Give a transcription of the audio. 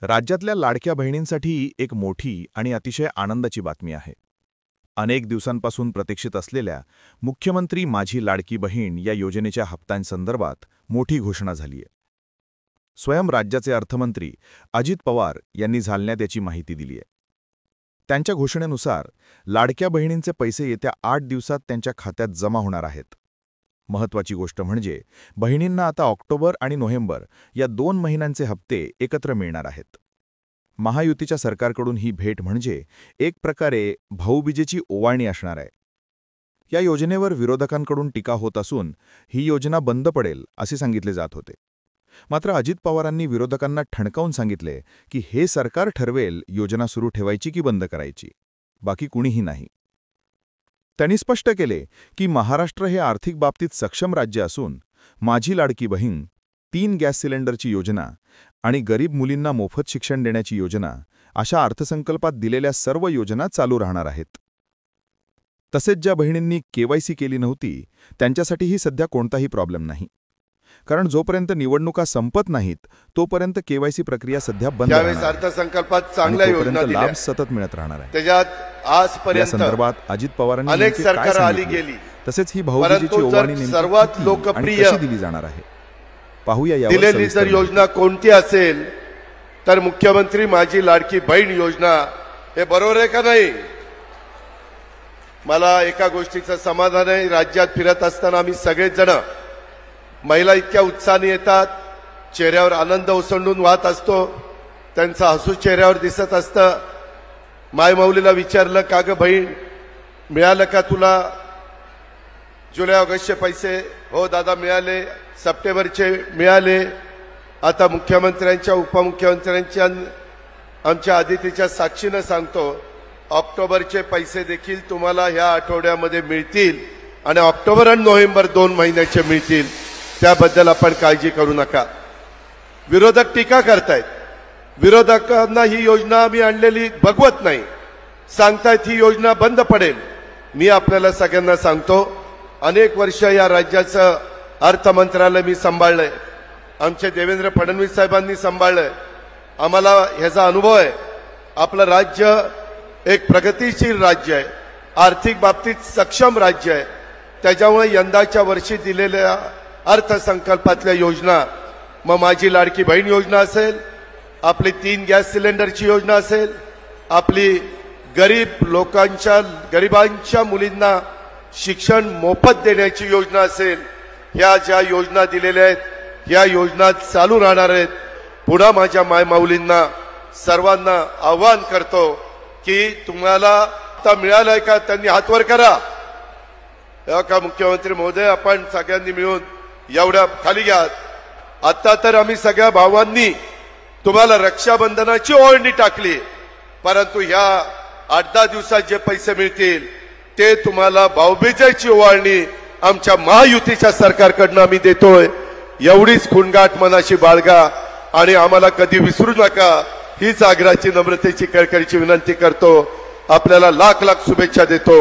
राज्यातल्या लाडक्या बहिणींसाठी एक मोठी आणि अतिशय आनंदाची बातमी आहे. अनेक दिवसांपासून प्रतीक्षित असलेल्या मुख्यमंत्री माझी लाडकी बहीण या योजनेच्या हप्त्यांसंदर्भात मोठी घोषणा झाली आहे. स्वयं राज्याचे अर्थमंत्री अजित पवार यांनी जालन्यात याची माहिती दिली आहे. त्यांच्या घोषणेनुसार लाडक्या बहिणींचे पैसे येत्या 8 दिवसात त्यांच्या खात्यात जमा होणार आहेत. महत्त्वाची गोष्ट म्हणजे बहिणींना आता ऑक्टोबर आणि नोव्हेंबर या 2 महिन्यांचे हप्ते एकत्र मिळणार आहेत. महायुतीच्या सरकारकडून ही भेट म्हणजे एक प्रकारे भाऊबीजेची ओवाळणी असणार आहे. या योजनेवर विरोधकांकडून टीका होत असून ही योजना बंद पडेल असे सांगितले जात होते. मात्र अजित पवारांनी विरोधकांना ठणकावून सांगितले की हे सरकार ठरवेल योजना सुरू ठेवायची की बंद करायची, बाकी कुणीही नाही. त्यांनी स्पष्ट केले की महाराष्ट्र हे आर्थिक बाबतीत सक्षम राज्य असून माझी लाडकी बहीण, 3 गॅस सिलेंडरची योजना आणि गरीब मुलींना मोफत शिक्षण देण्याची योजना अशा अर्थसंकल्पात दिलेल्या सर्व योजना चालू राहणार आहेत. तसेच ज्या बहिणींनी केवायसी केली नव्हती त्यांच्यासाठीही सध्या कोणताही प्रॉब्लेम नाही, कारण जोपर्यंत निवडणुका संपत नाहीत तोपर्यंत केवायसी प्रक्रिया सध्या बंद राहणार. अर्थसंकल्पात चांगल्या योजना दिल्या, लाभ सतत मिळत राहणार आहे. त्याच्यात आजपर्यंत या संदर्भात अजित पवारांनी अनेक सरकार आली गेली, तसेच ही भाऊबीजेची ओवाळणी सर्वात लोकप्रिय कशी दिली जाणार आहे पाहूया. यावर दिलेली जर योजना कोणती असेल तर मुख्यमंत्री माझी लाडकी बहीण योजना हे बरोबर आहे का नाही? मला एका गोष्टीचं समाधान आहे, राज्यात फिरत असताना आम्ही सगळेच जण महिला इतक्या उत्साहाने येतात, चेहऱ्यावर आनंद ओसंडून वाहत असतो, त्यांचा हसू चेहऱ्यावर दिसत असतं. मायमाऊलीला विचारलं, का ग बहीण मिळालं का तुला जुलै ऑगस्टचे पैसे? हो दादा मिळाले, सप्टेंबरचे मिळाले. आता मुख्यमंत्र्यांच्या उपमुख्यमंत्र्यांच्या आमच्या आदितीच्या साक्षीनं सांगतो, ऑक्टोबरचे पैसे देखील तुम्हाला ह्या आठवड्यामध्ये मिळतील आणि ऑक्टोबर आणि नोव्हेंबर 2 महिन्याचे मिळतील. त्याबद्दल आपण काळजी करू नका. विरोधक टीका करतायत, विरोधकांना ही योजना आम्ही आणलेली बघवत नाही, सांगतायत ही योजना बंद पडेल. मी आपल्याला सगळ्यांना सांगतो, अनेक वर्ष या राज्याचं अर्थ मंत्रालय मी सांभाळलंय, आमचे देवेंद्र फडणवीस साहेबांनी सांभाळलंय, आम्हाला ह्याचा अनुभव आहे. आपलं राज्य एक प्रगतिशील राज्य आहे, आर्थिक बाबतीत सक्षम राज्य आहे. त्याच्यामुळे यंदाच्या वर्षी दिलेल्या अर्थसंकल्पातल्या योजना, मग माझी लाडकी बहीण योजना असेल, आपली 3 गॅस सिलेंडरची योजना असेल, आपली गरिबांच्या मुलींना शिक्षण मोफत देण्याची योजना असेल, ह्या ज्या योजना दिलेल्या आहेत ह्या योजना चालू राहणार आहेत. पुन्हा माझ्या मायमाऊलींना सर्वांना आवाहन करतो की तुम्हाला आता मिळालंय का? त्यांनी हात वर करा. का मुख्यमंत्री महोदय, आपण सगळ्यांनी मिळून एवढ्या खाली घ्या. आता तर आम्ही सगळ्या भावांनी तुम्हाला रक्षाबंधनाची ओवाळणी टाकली, परंतु ह्या 8-10 दिवसात जे पैसे मिळतील ते तुम्हाला भाऊबीजेची ओवाळणी आमच्या महायुतीच्या सरकारकडनं आम्ही देतोय. एवढीच खुणगाठ मनाशी बाळगा आणि आम्हाला कधी विसरू नका, हीच आग्रहाची नम्रतेची कळकळीची विनंती करतो. आपल्याला लाख लाख शुभेच्छा देतो.